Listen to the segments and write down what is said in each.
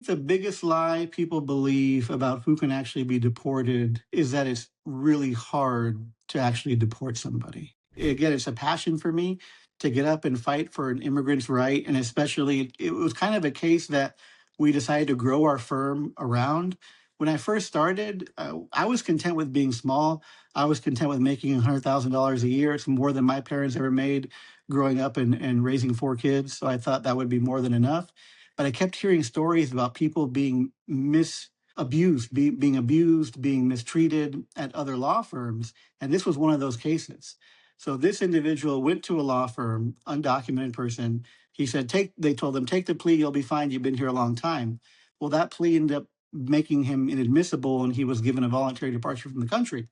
The biggest lie people believe about who can actually be deported is that it's really hard to actually deport somebody. Again, it's a passion for me to get up and fight for an immigrant's right. And especially, it was kind of a case that we decided to grow our firm around. When I first started, I was content with being small. I was content with making $100,000 a year. It's more than my parents ever made growing up and raising four kids. So I thought that would be more than enough, but I kept hearing stories about people being abused, being abused, being mistreated at other law firms. And this was one of those cases. So this individual went to a law firm, undocumented person. He said, they told him, take the plea, you'll be fine. You've been here a long time. Well, that plea ended up making him inadmissible and he was given a voluntary departure from the country.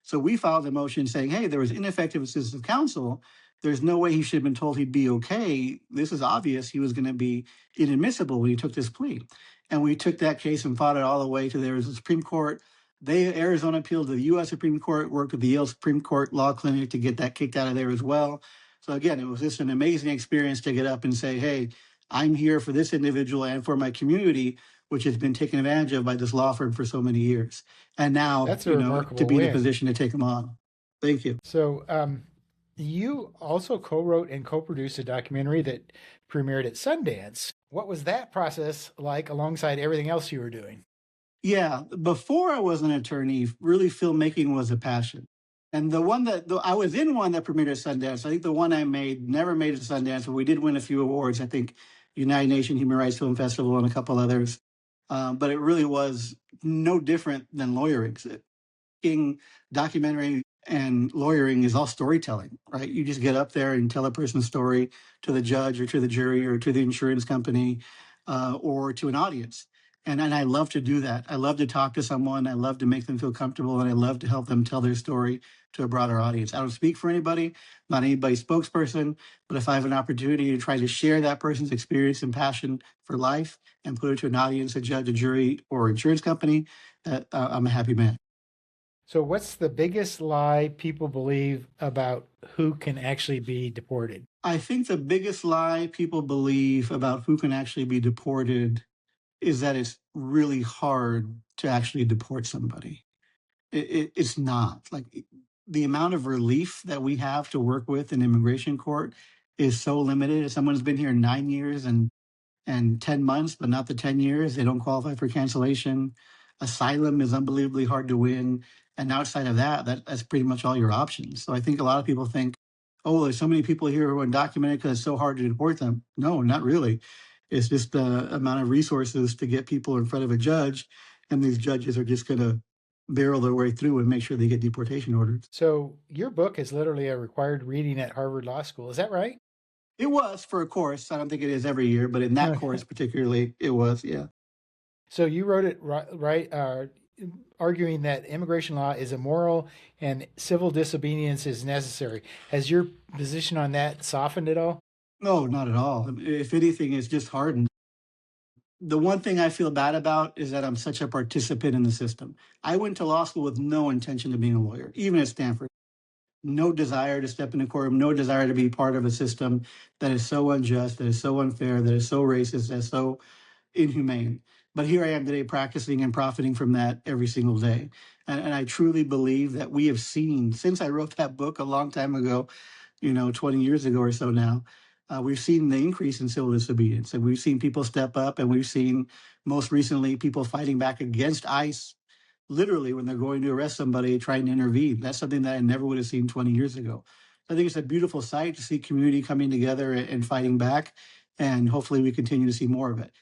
So we filed a motion saying, hey, there was ineffective assistance of counsel. There's no way he should have been told he'd be okay. This is obvious. He was going to be inadmissible when he took this plea. And we took that case and fought it all the way to there was the Supreme Court. Arizona appealed to the U.S. Supreme Court, worked with the Yale Supreme Court Law Clinic to get that kicked out of there as well. So again, it was just an amazing experience to get up and say, hey, I'm here for this individual and for my community, which has been taken advantage of by this law firm for so many years. And now, That's a to remarkable be in a win. position to take them on. Thank you. So, you also co-wrote and co-produced a documentary that premiered at Sundance. What was that process like alongside everything else you were doing? Yeah, before I was an attorney, really filmmaking was a passion. And I was in one that premiered at Sundance. I think the one I made never made it to Sundance, but we did win a few awards. I think United Nations Human Rights Film Festival and a couple others. But it really was no different than lawyering. Documentary and lawyering is all storytelling, right? You just get up there and tell a person's story to the judge or to the jury or to the insurance company or to an audience. And I love to do that. I love to talk to someone. I love to make them feel comfortable, and I love to help them tell their story to a broader audience. I don't speak for anybody, not anybody's spokesperson, but if I have an opportunity to try to share that person's experience and passion for life and put it to an audience, a judge, a jury, or insurance company, I'm a happy man. So, what's the biggest lie people believe about who can actually be deported? I think the biggest lie people believe about who can actually be deported is that it's really hard to actually deport somebody. It's not. The amount of relief that we have to work with in immigration court is so limited. If someone's been here 9 years and 10 months, but not the 10 years, they don't qualify for cancellation. Asylum is unbelievably hard to win. And outside of that's pretty much all your options. So I think a lot of people think, oh, there's so many people here who are undocumented because it's so hard to deport them. No, not really. It's just the amount of resources to get people in front of a judge. And these judges are just going to barrel their way through and make sure they get deportation orders. So, your book is literally a required reading at Harvard Law School. Is that right? It was for a course. I don't think it is every year, but in that course particularly, it was, yeah. So, you wrote it right, arguing that immigration law is immoral and civil disobedience is necessary. Has your position on that softened at all? No, not at all. If anything, it's just hardened. The one thing I feel bad about is that I'm such a participant in the system. I went to law school with no intention of being a lawyer, even at Stanford. No desire to step in a courtroom, no desire to be part of a system that is so unjust, that is so unfair, that is so racist, that is so inhumane. But here I am today practicing and profiting from that every single day. And I truly believe that we have seen, since I wrote that book a long time ago, 20 years ago or so now, we've seen the increase in civil disobedience. And we've seen people step up, and we've seen most recently people fighting back against ICE, literally when they're going to arrest somebody, trying to intervene. That's something that I never would have seen 20 years ago. I think it's a beautiful sight to see community coming together and fighting back. And hopefully we continue to see more of it.